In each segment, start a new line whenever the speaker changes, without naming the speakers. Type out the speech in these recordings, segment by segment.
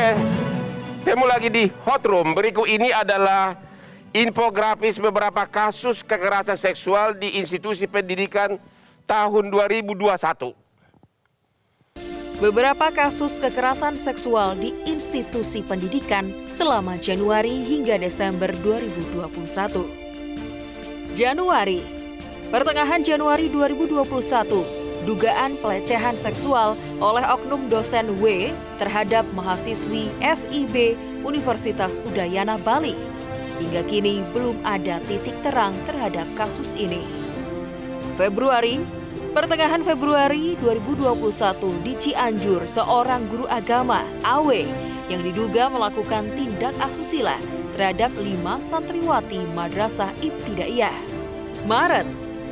Oke, ketemu lagi di Hot Room. Berikut ini adalah infografis beberapa kasus kekerasan seksual di institusi pendidikan tahun 2021.
Beberapa kasus kekerasan seksual di institusi pendidikan selama Januari hingga Desember 2021. Januari, pertengahan Januari 2021, dugaan pelecehan seksual oleh oknum dosen W terhadap mahasiswi FIB Universitas Udayana Bali. Hingga kini belum ada titik terang terhadap kasus ini. Februari, pertengahan Februari 2021 di Cianjur, seorang guru agama AW yang diduga melakukan tindak asusila terhadap 5 santriwati Madrasah Ibtidaiyah. Maret,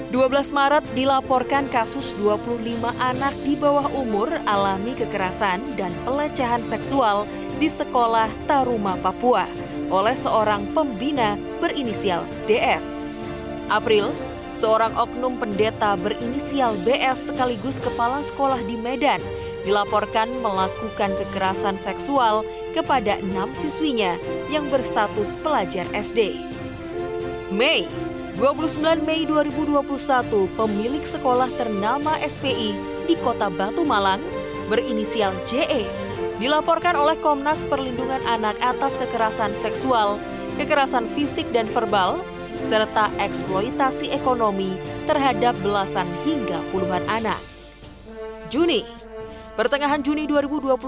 12 Maret dilaporkan kasus 25 anak di bawah umur alami kekerasan dan pelecehan seksual di sekolah Taruma, Papua oleh seorang pembina berinisial DF. April, seorang oknum pendeta berinisial BS sekaligus kepala sekolah di Medan dilaporkan melakukan kekerasan seksual kepada 6 siswinya yang berstatus pelajar SD. Mei, 29 Mei 2021, pemilik sekolah ternama SPI di Kota Batu Malang berinisial JE dilaporkan oleh Komnas Perlindungan Anak atas kekerasan seksual, kekerasan fisik dan verbal, serta eksploitasi ekonomi terhadap belasan hingga puluhan anak. Juni, pertengahan Juni 2021,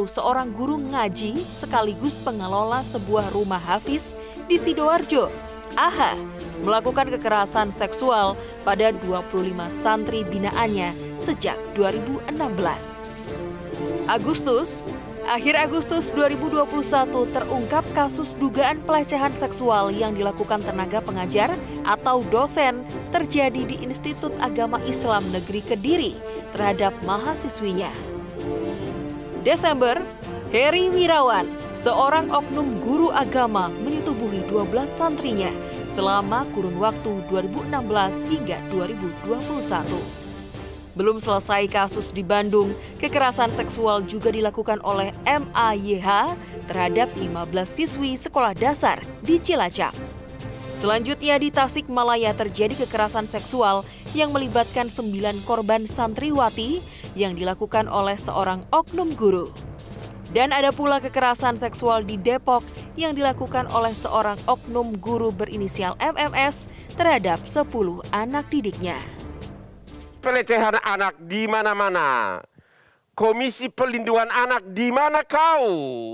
seorang guru ngaji sekaligus pengelola sebuah rumah hafiz di Sidoarjo, AH, melakukan kekerasan seksual pada 25 santri binaannya sejak 2016. Akhir Agustus 2021 terungkap kasus dugaan pelecehan seksual yang dilakukan tenaga pengajar atau dosen terjadi di Institut Agama Islam Negeri Kediri terhadap mahasiswinya. Desember, Heri Wirawan, seorang oknum guru agama menyetubuhi 12 santrinya selama kurun waktu 2016 hingga 2021. Belum selesai kasus di Bandung, kekerasan seksual juga dilakukan oleh MAYH terhadap 15 siswi sekolah dasar di Cilacap. Selanjutnya di Tasikmalaya terjadi kekerasan seksual yang melibatkan 9 korban santriwati yang dilakukan oleh seorang oknum guru. Dan ada pula kekerasan seksual di Depok yang dilakukan oleh seorang oknum guru berinisial MMS terhadap 10 anak didiknya.
Pelecehan anak di mana-mana. Komisi Perlindungan Anak di mana kau?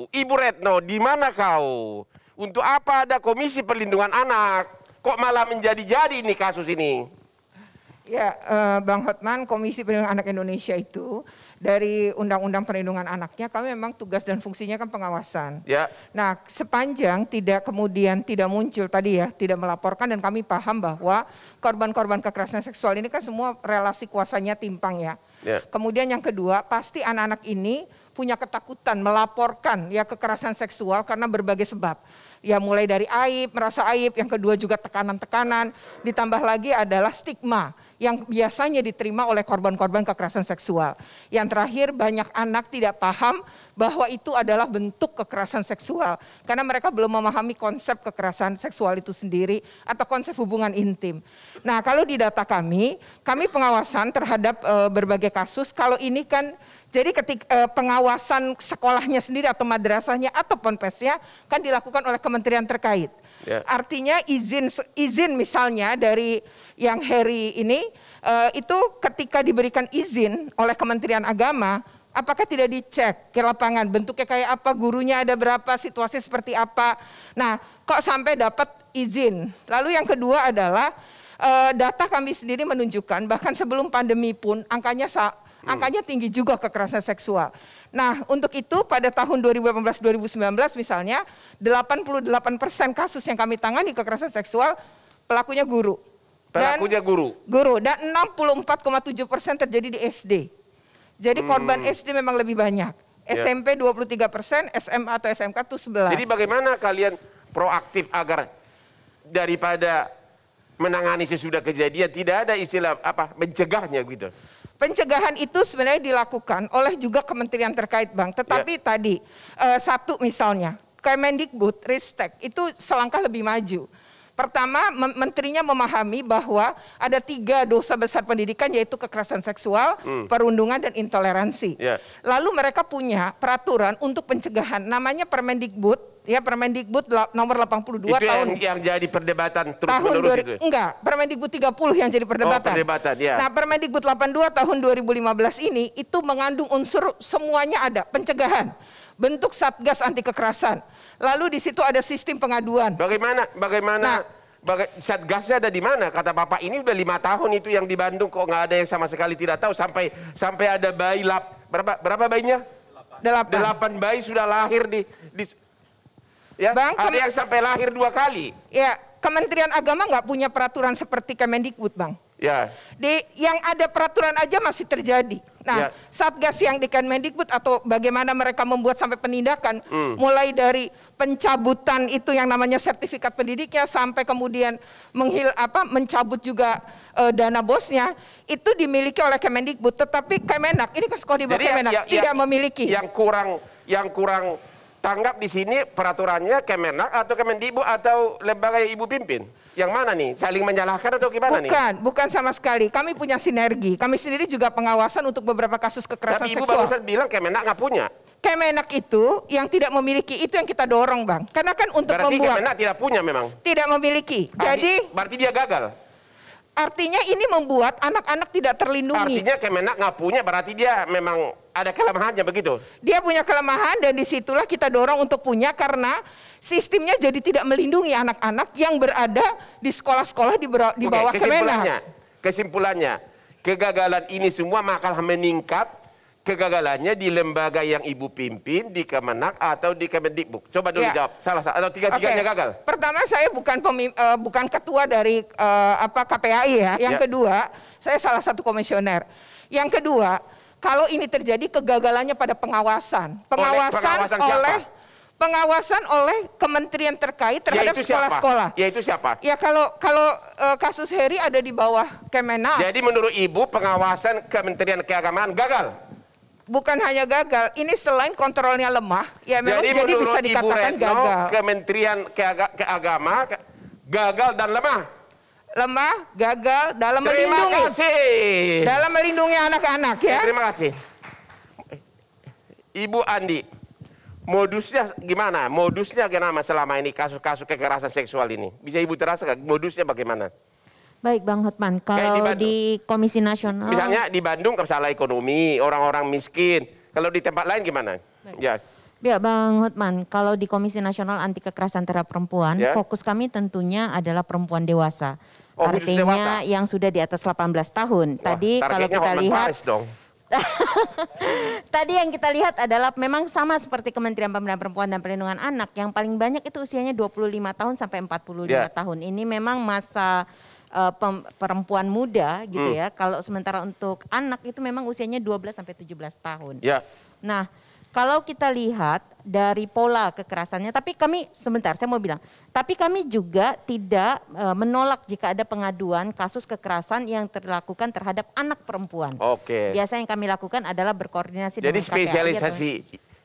Ibu Retno, di mana kau? Untuk apa ada Komisi Perlindungan Anak? Kok malah menjadi-jadi ini kasus ini?
Ya, Bang Hotman, Komisi Perlindungan Anak Indonesia itu dari Undang-Undang Perlindungan Anaknya kami memang tugas dan fungsinya kan pengawasan.
Ya.
Nah, sepanjang tidak muncul tadi ya, tidak melaporkan, dan kami paham bahwa korban-korban kekerasan seksual ini kan semua relasi kuasanya timpang ya.
Ya.
Kemudian yang kedua, pasti anak-anak ini punya ketakutan melaporkan ya kekerasan seksual karena berbagai sebab. Ya mulai dari aib, merasa aib, yang kedua juga tekanan-tekanan, ditambah lagi adalah stigma yang biasanya diterima oleh korban-korban kekerasan seksual. Yang terakhir, banyak anak tidak paham bahwa itu adalah bentuk kekerasan seksual karena mereka belum memahami konsep kekerasan seksual itu sendiri atau konsep hubungan intim. Nah, kalau di data kami pengawasan terhadap berbagai kasus, kalau ini kan jadi ketika pengawasan sekolahnya sendiri atau madrasahnya atau ponpesnya kan dilakukan oleh kementerian terkait.
Ya.
Artinya izin misalnya dari yang Heri ini itu ketika diberikan izin oleh Kementerian Agama, apakah tidak dicek ke lapangan bentuknya kayak apa, gurunya ada berapa, situasi seperti apa. Nah, kok sampai dapat izin. Lalu yang kedua adalah data kami sendiri menunjukkan bahkan sebelum pandemi pun angkanya tinggi juga kekerasan seksual. Nah, untuk itu pada tahun 2018-2019 misalnya 88% kasus yang kami tangani kekerasan seksual pelakunya guru.
Pelakunya guru.
Dan 64,7% terjadi di SD. Jadi korban SD memang lebih banyak. SMP 23%, SMA atau SMK itu 11%.
Jadi bagaimana kalian proaktif agar daripada menangani sesudah kejadian tidak ada istilah apa mencegahnya gitu?
Pencegahan itu sebenarnya dilakukan oleh juga kementerian terkait, Bang. Tetapi tadi, satu misalnya, Kemendikbud, Ristek itu selangkah lebih maju. Pertama, menterinya memahami bahwa ada 3 dosa besar pendidikan, yaitu kekerasan seksual, perundungan, dan intoleransi. Lalu mereka punya peraturan untuk pencegahan, namanya Permendikbud, ya Permendikbud nomor 82
itu
tahun
yang jadi perdebatan terus
tahun
menerus itu.
Enggak, Permendikbud 30 yang jadi perdebatan.
Oh, perdebatan, ya.
Nah, Permendikbud 82 tahun 2015 ini itu mengandung unsur semuanya ada, pencegahan, bentuk Satgas anti kekerasan. Lalu di situ ada sistem pengaduan.
Bagaimana Satgasnya ada di mana? Kata Bapak ini udah 5 tahun itu yang di Bandung kok nggak ada yang sama sekali tidak tahu sampai ada bayi berapa bayinya? 8 bayi sudah lahir ya.
Bang,
ada yang sampai lahir 2 kali.
Ya, Kementerian Agama nggak punya peraturan seperti Kemendikbud, Bang.
Ya.
Yang ada peraturan aja masih terjadi. Nah, Satgas yang di Kemendikbud atau bagaimana mereka membuat sampai penindakan, mulai dari pencabutan itu yang namanya sertifikat pendidiknya sampai kemudian mencabut juga dana bosnya, itu dimiliki oleh Kemendikbud. Tetapi Kemenak, ini kan sekolah di bawah Kemenak, tidak memiliki.
Yang kurang tanggap di sini peraturannya Kemenak atau Kemendikbud atau lembaga yang Ibu pimpin? Yang mana nih? Saling menyalahkan atau gimana nih?
Bukan sama sekali. Kami punya sinergi. Kami sendiri juga pengawasan untuk beberapa kasus kekerasan seksual.
Tapi Ibu barusan bilang Kemenak nggak punya.
Kemenak itu yang tidak memiliki, itu yang kita dorong, Bang. Karena kan untuk
berarti
membuat.
Kemenak tidak punya memang?
Tidak memiliki.
Berarti dia gagal?
Artinya ini membuat anak-anak tidak terlindungi.
Artinya Kemenak nggak punya, berarti dia memang ada kelemahannya begitu? Dia
punya kelemahan dan disitulah kita dorong untuk punya karena sistemnya jadi tidak melindungi anak-anak yang berada di sekolah-sekolah di bawah Kemenak.
Kesimpulannya, kegagalan ini semua malah meningkat kegagalannya di lembaga yang Ibu pimpin, di Kemenak atau di Kemendikbud. Coba dulu jawab, salah atau tiga-tiganya gagal?
Pertama, saya bukan ketua dari KPAI ya. Yang kedua, saya salah satu komisioner. Yang kedua, kalau ini terjadi kegagalannya pada pengawasan. Pengawasan oleh kementerian terkait terhadap sekolah-sekolah.
Yaitu siapa?
Ya kalau kasus Heri ada di bawah Kemenak.
Jadi menurut Ibu pengawasan Kementerian Keagamaan gagal?
Bukan hanya gagal, ini selain kontrolnya lemah, ya memang jadi bisa dikatakan
Ibu Retno,
gagal.
Kementerian Keagamaan gagal dan lemah.
Lemah, gagal dalam melindungi.
Terima kasih.
Dalam melindungi anak-anak ya.
Terima kasih. Ibu Andi, modusnya gimana? Modusnya gimana selama ini kasus-kasus kekerasan seksual ini? Bisa Ibu terasa modusnya bagaimana?
Baik Bang Hotman, kalau di Komisi Nasional...
Misalnya di Bandung masalah ekonomi, orang-orang miskin. Kalau di tempat lain gimana?
Ya Bang Hotman, kalau di Komisi Nasional Anti Kekerasan Terhadap Perempuan, fokus kami tentunya adalah perempuan dewasa. Artinya yang sudah di atas 18 tahun. Tadi kalau kita lihat... Tadi yang kita lihat adalah memang sama seperti Kementerian Pemberdayaan Perempuan dan Perlindungan Anak. Yang paling banyak itu usianya 25 tahun sampai 45 tahun. Ini memang masa... perempuan muda gitu ya. Kalau sementara untuk anak itu memang usianya 12 sampai 17 tahun. Nah, kalau kita lihat dari pola kekerasannya, tapi kami saya mau bilang, tapi kami juga tidak menolak jika ada pengaduan kasus kekerasan yang dilakukan terhadap anak perempuan. Biasa yang kami lakukan adalah berkoordinasi dengan KPAI.
Jadi spesialisasi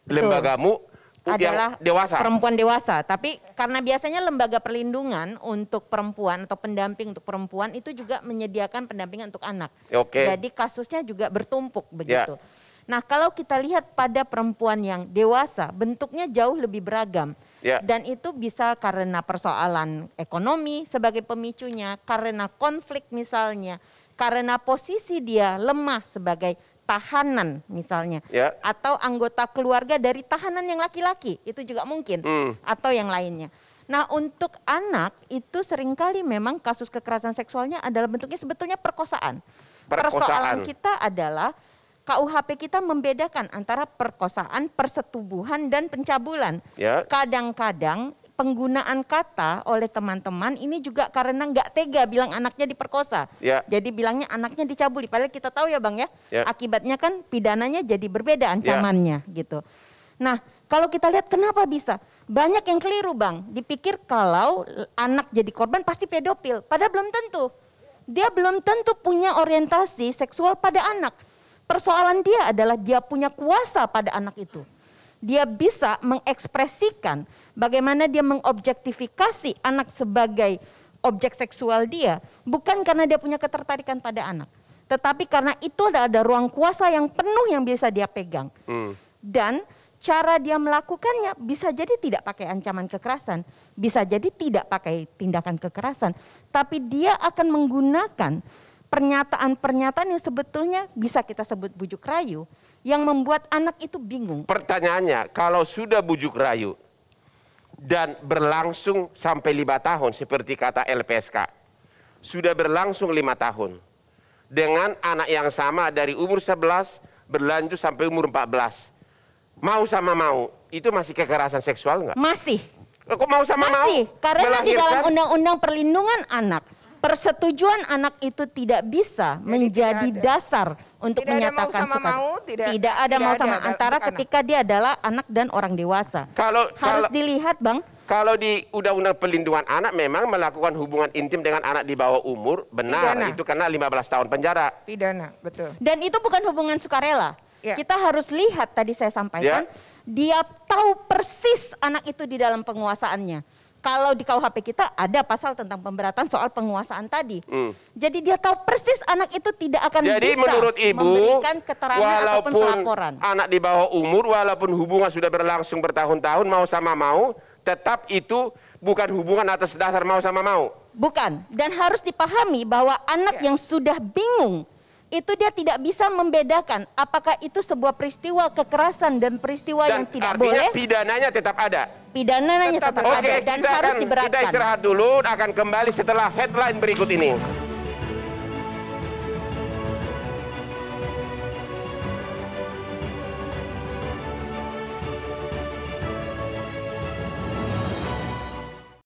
lembagamu
adalah perempuan dewasa, tapi karena biasanya lembaga perlindungan untuk perempuan atau pendamping untuk perempuan itu juga menyediakan pendampingan untuk anak. Jadi kasusnya juga bertumpuk begitu. Nah, kalau kita lihat pada perempuan yang dewasa, bentuknya jauh lebih beragam. Dan itu bisa karena persoalan ekonomi sebagai pemicunya, karena konflik misalnya, karena posisi dia lemah sebagai tahanan misalnya, atau anggota keluarga dari tahanan yang laki-laki, itu juga mungkin, atau yang lainnya. Nah, untuk anak itu seringkali memang kasus kekerasan seksualnya adalah bentuknya sebetulnya perkosaan. Persoalan kita adalah KUHP kita membedakan antara perkosaan, persetubuhan, dan pencabulan. Kadang-kadang penggunaan kata oleh teman-teman ini juga karena nggak tega bilang anaknya diperkosa. Jadi bilangnya anaknya dicabuli. Padahal kita tahu ya Bang ya, akibatnya kan pidananya jadi berbeda ancamannya gitu. Nah, kalau kita lihat kenapa bisa? Banyak yang keliru Bang. Dipikir kalau anak jadi korban pasti pedofil. Padahal belum tentu. dia belum tentu punya orientasi seksual pada anak. Persoalan dia adalah dia punya kuasa pada anak itu. Dia bisa mengekspresikan bagaimana dia mengobjektifikasi anak sebagai objek seksual dia, bukan karena dia punya ketertarikan pada anak, tetapi karena itu ada ruang kuasa yang penuh yang bisa dia pegang. Dan cara dia melakukannya bisa jadi tidak pakai ancaman kekerasan, bisa jadi tidak pakai tindakan kekerasan, tapi dia akan menggunakan pernyataan-pernyataan yang sebetulnya bisa kita sebut bujuk rayu, yang membuat anak itu bingung.
Pertanyaannya, kalau sudah bujuk rayu dan berlangsung sampai 5 tahun seperti kata LPSK, sudah berlangsung 5 tahun dengan anak yang sama dari umur 11 berlanjut sampai umur 14, mau sama mau, itu masih kekerasan seksual nggak?
Masih.
Kok mau sama mau?
Masih, karena di dalam Undang-Undang Perlindungan Anak, persetujuan anak itu tidak bisa menjadi dasar untuk menyatakan suka. Tidak ada mau sama antara ketika dia adalah anak dan orang dewasa. Harus dilihat, Bang.
Kalau di Undang-Undang Perlindungan Anak memang melakukan hubungan intim dengan anak di bawah umur, benar, itu kena 15 tahun penjara.
Pidana, betul.
Dan itu bukan hubungan sukarela. Kita harus lihat, tadi saya sampaikan, dia tahu persis anak itu di dalam penguasaannya. Kalau di KUHP kita ada pasal tentang pemberatan soal penguasaan tadi. Jadi dia tahu persis anak itu tidak akan bisa
menurut Ibu,
memberikan keterangan ataupun pelaporan.
Anak di bawah umur walaupun hubungan sudah berlangsung bertahun-tahun mau sama mau, tetap itu bukan hubungan atas dasar mau sama mau.
Bukan, dan harus dipahami bahwa anak yang sudah bingung, itu dia tidak bisa membedakan apakah itu sebuah peristiwa kekerasan dan peristiwa yang tidak boleh.
Pidananya tetap ada.
Pidananya tetap ada dan harus diberatkan.
Kita istirahat dulu, akan kembali setelah headline berikut ini.